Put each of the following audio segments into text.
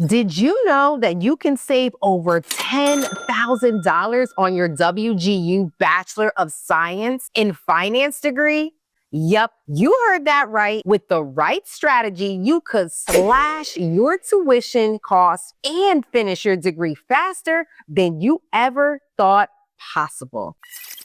Did you know that you can save over $10,000 on your WGU Bachelor of Science in Finance degree? Yep, you heard that right. With the right strategy, you could slash your tuition costs and finish your degree faster than you ever thought possible.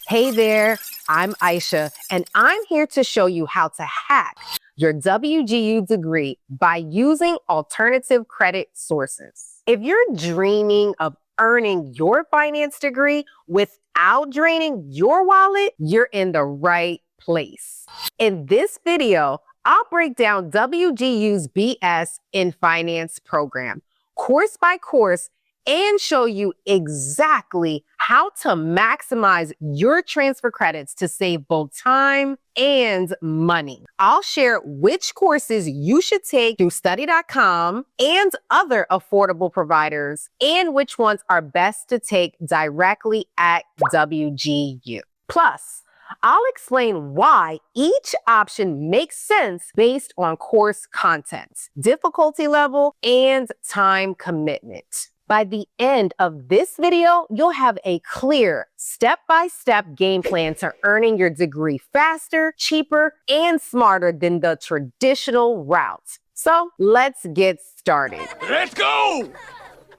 Hey there, I'm Aisha, and I'm here to show you how to hack your WGU degree by using alternative credit sources. If you're dreaming of earning your finance degree without draining your wallet, you're in the right place. In this video, I'll break down WGU's BS in Finance program, course by course, and show you exactly how to maximize your transfer credits to save both time and money. I'll share which courses you should take through study.com and other affordable providers, and which ones are best to take directly at WGU. Plus, I'll explain why each option makes sense based on course content, difficulty level, and time commitment. By the end of this video, you'll have a clear step-by-step game plan to earning your degree faster, cheaper, and smarter than the traditional route. So let's get started. Let's go!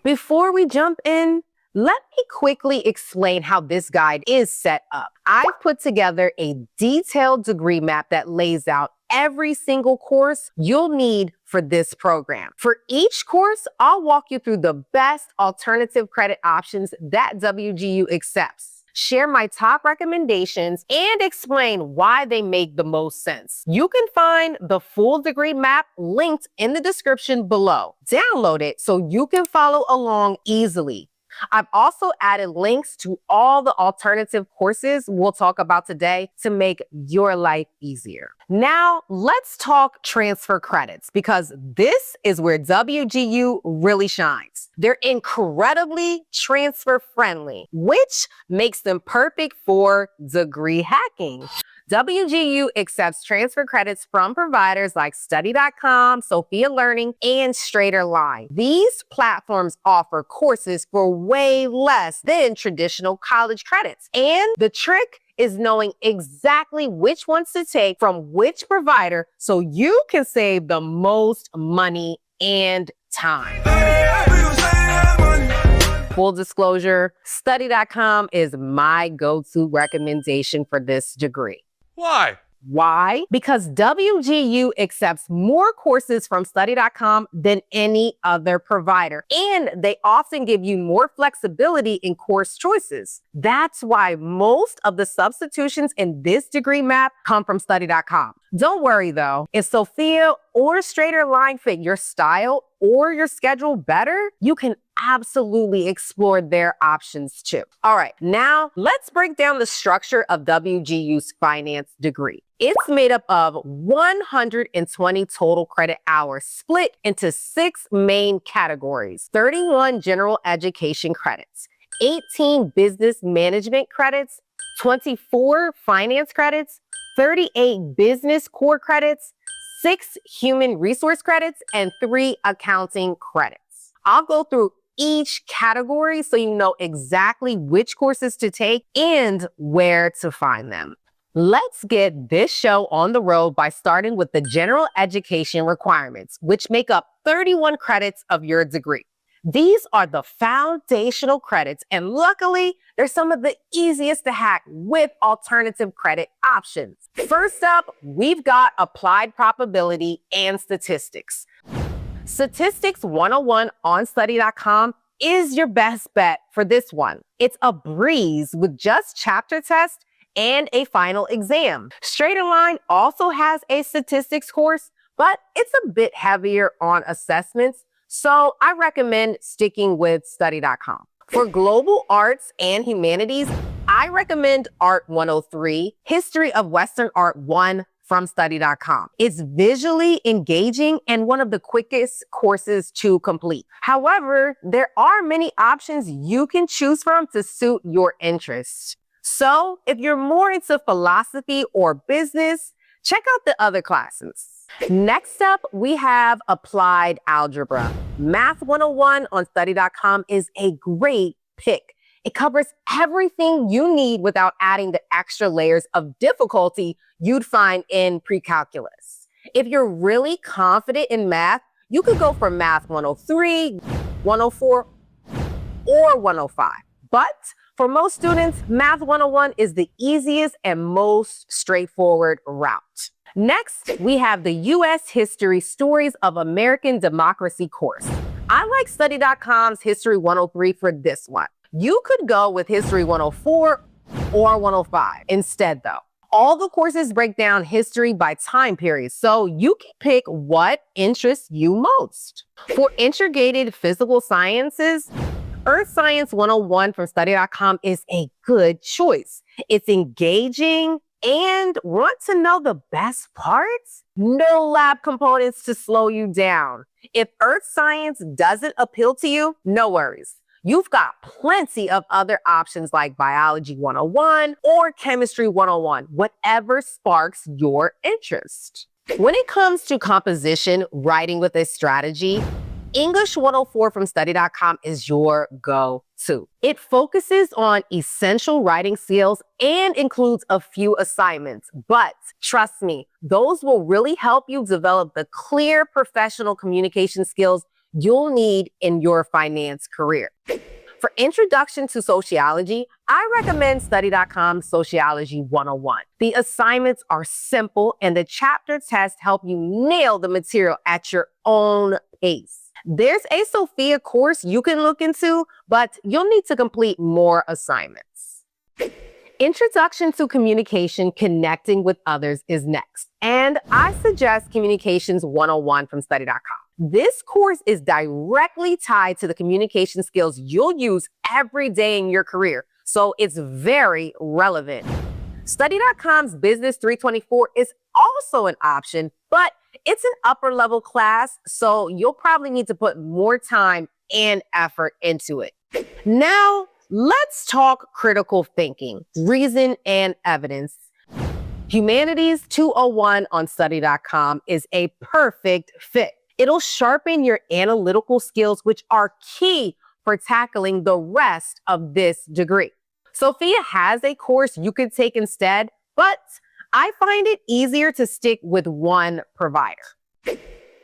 Before we jump in, let me quickly explain how this guide is set up. I've put together a detailed degree map that lays out every single course you'll need for this program. For each course, I'll walk you through the best alternative credit options that WGU accepts, share my top recommendations, and explain why they make the most sense. You can find the full degree map linked in the description below. Download it so you can follow along easily. I've also added links to all the alternative courses we'll talk about today to make your life easier. Now, let's talk transfer credits, because this is where WGU really shines. They're incredibly transfer friendly, which makes them perfect for degree hacking. WGU accepts transfer credits from providers like study.com, Sophia Learning, and StraighterLine. These platforms offer courses for way less than traditional college credits. And the trick is knowing exactly which ones to take from which provider so you can save the most money and time. Full disclosure, study.com is my go-to recommendation for this degree. Why? Why? Because WGU accepts more courses from study.com than any other provider, and they often give you more flexibility in course choices. That's why most of the substitutions in this degree map come from study.com. Don't worry though, if Sophia or StraighterLine fit your style or your schedule better, you can absolutely explore their options too. All right, now let's break down the structure of WGU's finance degree. It's made up of 120 total credit hours split into 6 main categories: 31 general education credits, 18 business management credits, 24 finance credits, 38 business core credits, 6 human resource credits, and 3 accounting credits. I'll go through each category so you know exactly which courses to take and where to find them. Let's get this show on the road by starting with the general education requirements, which make up 31 credits of your degree. These are the foundational credits, and luckily, they're some of the easiest to hack with alternative credit options. First up, we've got applied probability and statistics. Statistics 101 on study.com is your best bet for this one. It's a breeze with just chapter tests and a final exam. StraighterLine also has a statistics course, but it's a bit heavier on assessments, so I recommend sticking with study.com. For global arts and humanities, I recommend Art 103, History of Western Art 1 from study.com. It's visually engaging and one of the quickest courses to complete. However, there are many options you can choose from to suit your interests. So if you're more into philosophy or business, Check out the other classes. Next up, we have Applied Algebra. Math 101 on study.com is a great pick. It covers everything you need without adding the extra layers of difficulty you'd find in pre-calculus. If you're really confident in math, you could go for Math 103, 104, or 105. But for most students, Math 101 is the easiest and most straightforward route. Next, we have the U.S. History Stories of American Democracy course. I like study.com's History 103 for this one. You could go with History 104 or 105 instead, though. All the courses break down history by time period, so you can pick what interests you most. For integrated physical sciences, Earth Science 101 from study.com is a good choice. It's engaging, and want to know the best parts? No lab components to slow you down. If Earth Science doesn't appeal to you, no worries. You've got plenty of other options like Biology 101 or Chemistry 101, whatever sparks your interest. When it comes to composition, writing with a strategy, English 104 from study.com is your go-to. It focuses on essential writing skills and includes a few assignments, but trust me, those will really help you develop the clear professional communication skills you'll need in your finance career. For Introduction to Sociology, I recommend study.com's Sociology 101. The assignments are simple and the chapter tests help you nail the material at your own pace. There's a Sophia course you can look into, but you'll need to complete more assignments. Introduction to Communication, Connecting with Others is next, and I suggest Communications 101 from study.com. This course is directly tied to the communication skills you'll use every day in your career, so it's very relevant. Study.com's Business 324 is also an option, but it's an upper level class, so you'll probably need to put more time and effort into it. Now, let's talk critical thinking, reason and evidence. Humanities 201 on study.com is a perfect fit. It'll sharpen your analytical skills, which are key for tackling the rest of this degree. Sophia has a course you could take instead, but I find it easier to stick with one provider.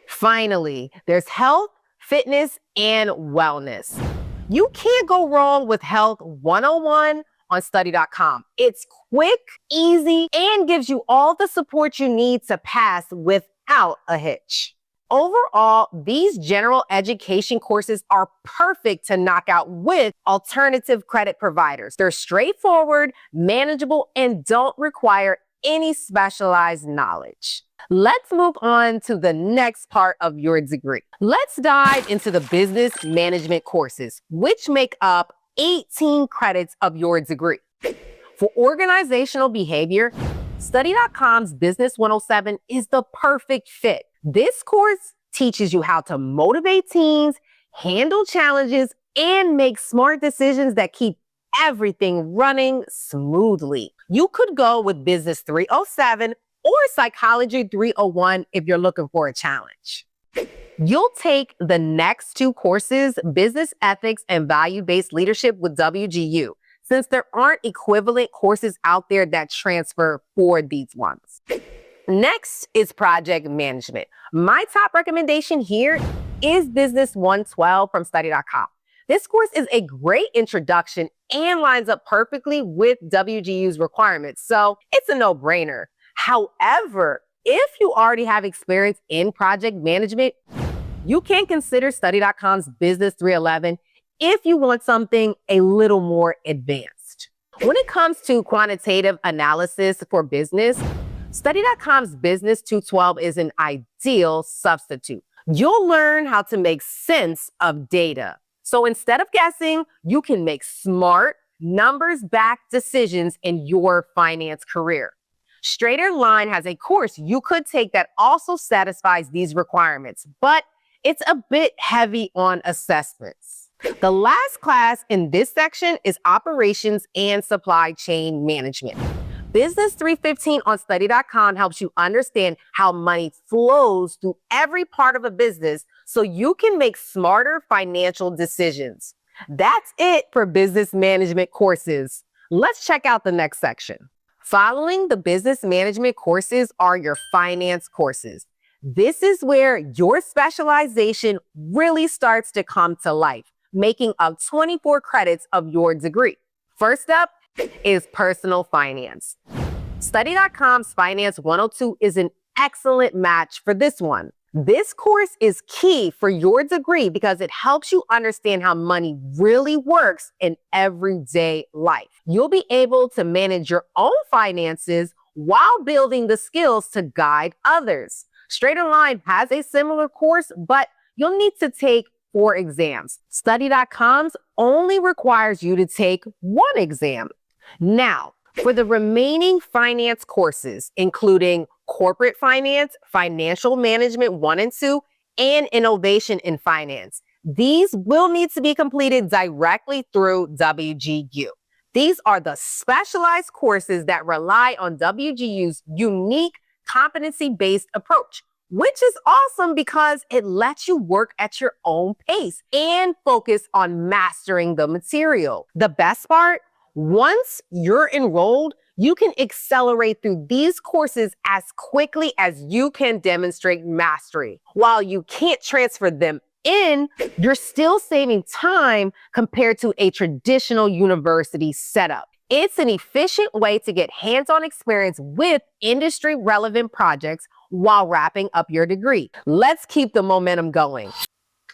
Finally, there's health, fitness, and wellness. You can't go wrong with Health 101 on study.com. It's quick, easy, and gives you all the support you need to pass without a hitch. Overall, these general education courses are perfect to knock out with alternative credit providers. They're straightforward, manageable, and don't require any specialized knowledge. Let's move on to the next part of your degree. Let's dive into the business management courses, which make up 18 credits of your degree. For organizational behavior, study.com's Business 107 is the perfect fit. This course teaches you how to motivate teams, handle challenges, and make smart decisions that keep everything running smoothly. You could go with Business 307 or Psychology 301 if you're looking for a challenge. You'll take the next two courses, Business Ethics and Value-Based Leadership with WGU, since there aren't equivalent courses out there that transfer for these ones. Next is project management. My top recommendation here is Business 112 from study.com. This course is a great introduction and lines up perfectly with WGU's requirements, so it's a no-brainer. However, if you already have experience in project management, you can consider study.com's Business 311 if you want something a little more advanced. When it comes to quantitative analysis for business, study.com's Business 212 is an ideal substitute. You'll learn how to make sense of data. So instead of guessing, you can make smart, numbers-backed decisions in your finance career. StraighterLine has a course you could take that also satisfies these requirements, but it's a bit heavy on assessments. The last class in this section is Operations and Supply Chain Management. Business 315 on study.com helps you understand how money flows through every part of a business so you can make smarter financial decisions. That's it for business management courses. Let's check out the next section. Following the business management courses are your finance courses. This is where your specialization really starts to come to life, making up 24 credits of your degree. First up is personal finance. Study.com's Finance 102 is an excellent match for this one. This course is key for your degree because it helps you understand how money really works in everyday life. You'll be able to manage your own finances while building the skills to guide others. StraighterLine has a similar course, but you'll need to take 4 exams. Study.com's only requires you to take 1 exam. Now, for the remaining finance courses, including Corporate Finance, Financial Management 1 and 2, and Innovation in Finance, these will need to be completed directly through WGU. These are the specialized courses that rely on WGU's unique competency-based approach, which is awesome because it lets you work at your own pace and focus on mastering the material. The best part? Once you're enrolled, you can accelerate through these courses as quickly as you can demonstrate mastery. While you can't transfer them in, you're still saving time compared to a traditional university setup. It's an efficient way to get hands-on experience with industry-relevant projects while wrapping up your degree. Let's keep the momentum going.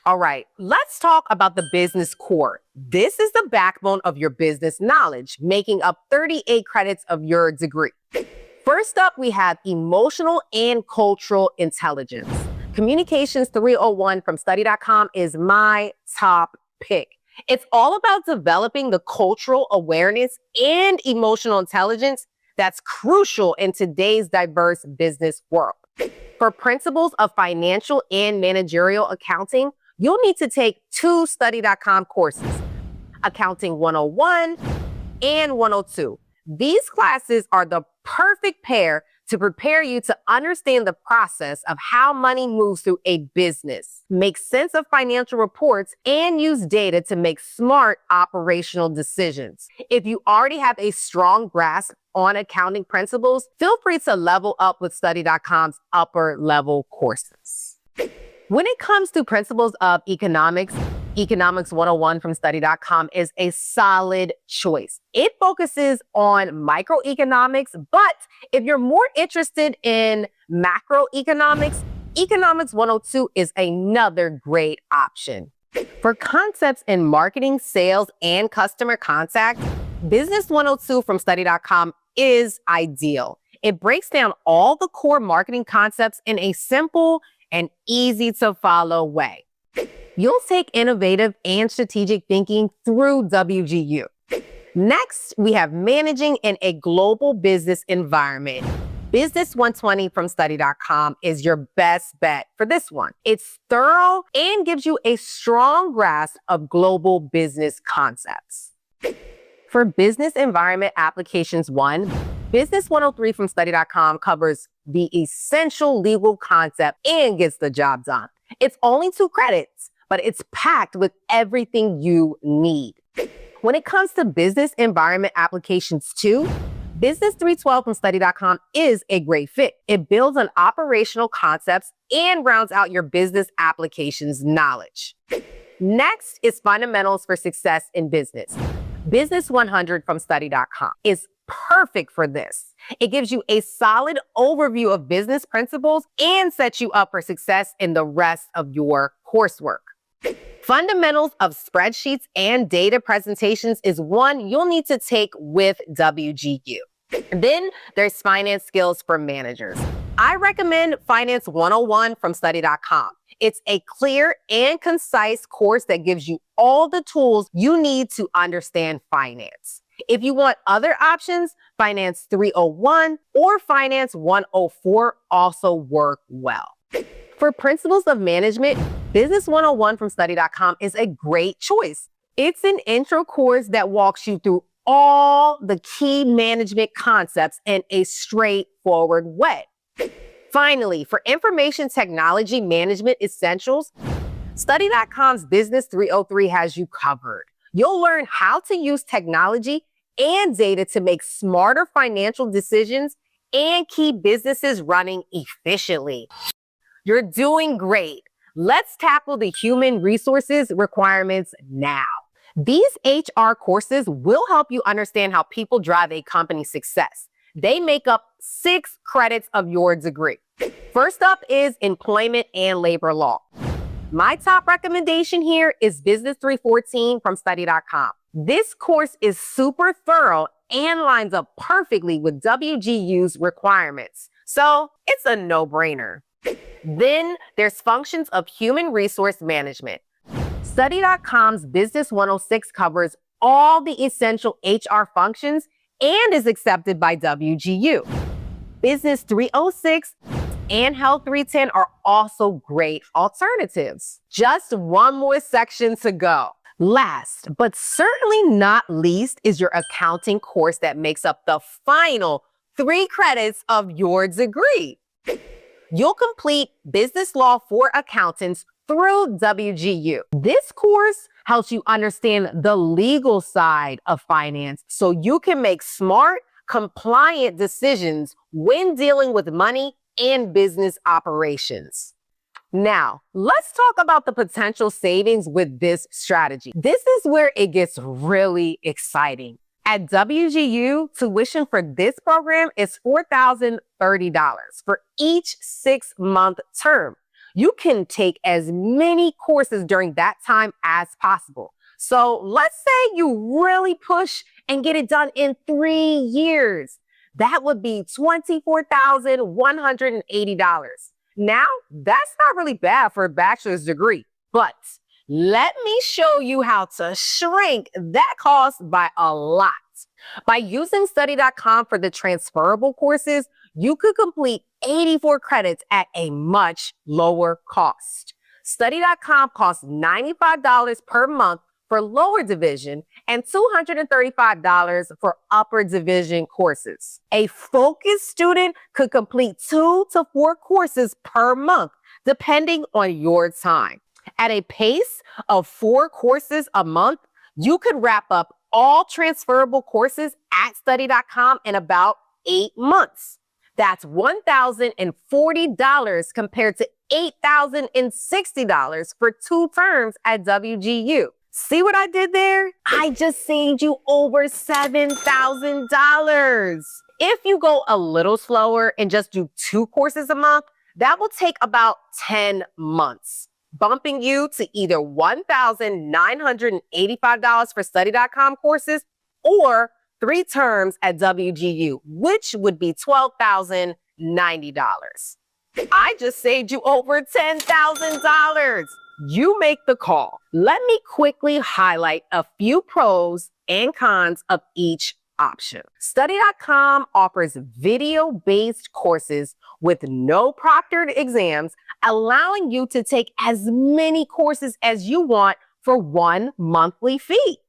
All right, let's talk about the business core. This is the backbone of your business knowledge, making up 38 credits of your degree. First up, we have emotional and cultural intelligence. Communications 301 from study.com is my top pick. It's all about developing the cultural awareness and emotional intelligence that's crucial in today's diverse business world. For principles of financial and managerial accounting, you'll need to take 2 study.com courses, Accounting 101 and 102. These classes are the perfect pair to prepare you to understand the process of how money moves through a business, make sense of financial reports, and use data to make smart operational decisions. If you already have a strong grasp on accounting principles, feel free to level up with study.com's upper level courses. When it comes to principles of economics, Economics 101 from study.com is a solid choice. It focuses on microeconomics, but if you're more interested in macroeconomics, Economics 102 is another great option. For concepts in marketing, sales, and customer contact, Business 102 from study.com is ideal. It breaks down all the core marketing concepts in a simple and easy to follow way. You'll take innovative and strategic thinking through WGU. Next, we have managing in a global business environment. Business 120 from study.com is your best bet for this one. It's thorough and gives you a strong grasp of global business concepts. For Business Environment Applications 1, Business 103 from study.com covers the essential legal concept and gets the job done. It's only 2 credits, but it's packed with everything you need. When it comes to Business Environment Applications 2, Business 312 from study.com is a great fit. It builds on operational concepts and rounds out your business applications knowledge. Next is Fundamentals for Success in Business. Business 100 from study.com is perfect for this. It gives you a solid overview of business principles and sets you up for success in the rest of your coursework. Fundamentals of Spreadsheets and Data Presentations is one you'll need to take with WGU. Then there's Finance Skills for Managers. I recommend Finance 101 from study.com. It's a clear and concise course that gives you all the tools you need to understand finance. If you want other options, Finance 301 or Finance 104 also work well. For Principles of Management, Business 101 from study.com is a great choice. It's an intro course that walks you through all the key management concepts in a straightforward way. Finally, for information technology management essentials, Study.com's Business 303 has you covered. You'll learn how to use technology and data to make smarter financial decisions and keep businesses running efficiently. You're doing great. Let's tackle the human resources requirements now. These HR courses will help you understand how people drive a company's success. They make up 6 credits of your degree. First up is employment and labor law. My top recommendation here is Business 314 from Study.com. This course is super thorough and lines up perfectly with WGU's requirements, so it's a no-brainer. Then there's functions of human resource management. Study.com's Business 106 covers all the essential HR functions and is accepted by WGU. Business 306 and Health 310 are also great alternatives. Just one more section to go. Last, but certainly not least, is your accounting course that makes up the final 3 credits of your degree. You'll complete business law for accountants through WGU. This course helps you understand the legal side of finance so you can make smart, compliant decisions when dealing with money and business operations. Now, let's talk about the potential savings with this strategy. This is where it gets really exciting. At WGU, tuition for this program is $4,030 for each 6-month term. You can take as many courses during that time as possible. So let's say you really push and get it done in 3 years. That would be $24,180. Now, that's not really bad for a bachelor's degree, but let me show you how to shrink that cost by a lot. By using Study.com for the transferable courses, you could complete 84 credits at a much lower cost. Study.com costs $95 per month for lower division and $235 for upper division courses. A focused student could complete 2 to 4 courses per month, depending on your time. At a pace of 4 courses a month, you could wrap up all transferable courses at Study.com in about 8 months. That's $1,040 compared to $8,060 for 2 terms at WGU. See what I did there? I just saved you over $7,000. If you go a little slower and just do 2 courses a month, that will take about 10 months, bumping you to either $1,985 for Study.com courses or 3 terms at WGU, which would be $12,090. I just saved you over $10,000. You make the call. Let me quickly highlight a few pros and cons of each option. Study.com offers video-based courses with no proctored exams, allowing you to take as many courses as you want for one monthly fee.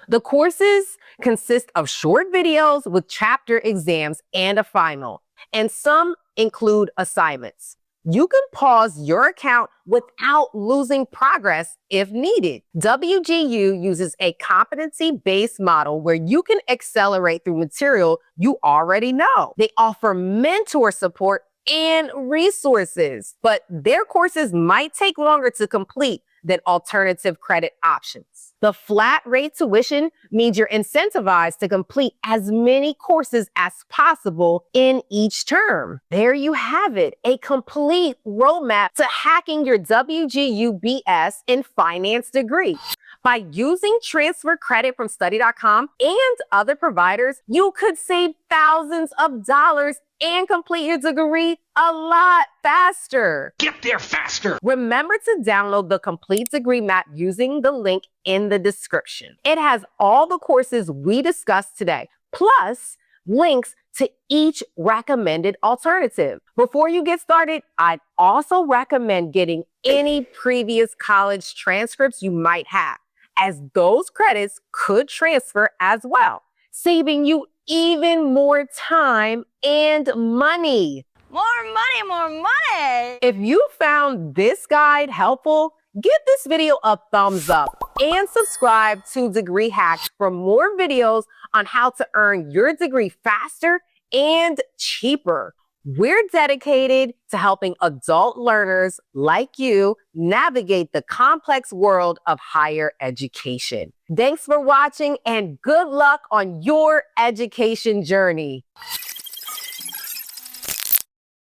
The courses consist of short videos with chapter exams and a final, and some include assignments. You can pause your account without losing progress if needed. WGU uses a competency-based model where you can accelerate through material you already know. They offer mentor support and resources, but their courses might take longer to complete than alternative credit options. The flat rate tuition means you're incentivized to complete as many courses as possible in each term. There you have it, a complete roadmap to hacking your WGU BS in finance degree. By using transfer credit from Study.com and other providers, you could save thousands of dollars and complete your degree a lot faster. Get there faster. Remember to download the complete degree map using the link in the description. It has all the courses we discussed today, plus links to each recommended alternative. Before you get started, I'd also recommend getting any previous college transcripts you might have, as those credits could transfer as well. saving you even more time and money. More money, more money! If you found this guide helpful, give this video a thumbs up and subscribe to Degree Hacks for more videos on how to earn your degree faster and cheaper. We're dedicated to helping adult learners like you navigate the complex world of higher education. Thanks for watching and good luck on your education journey.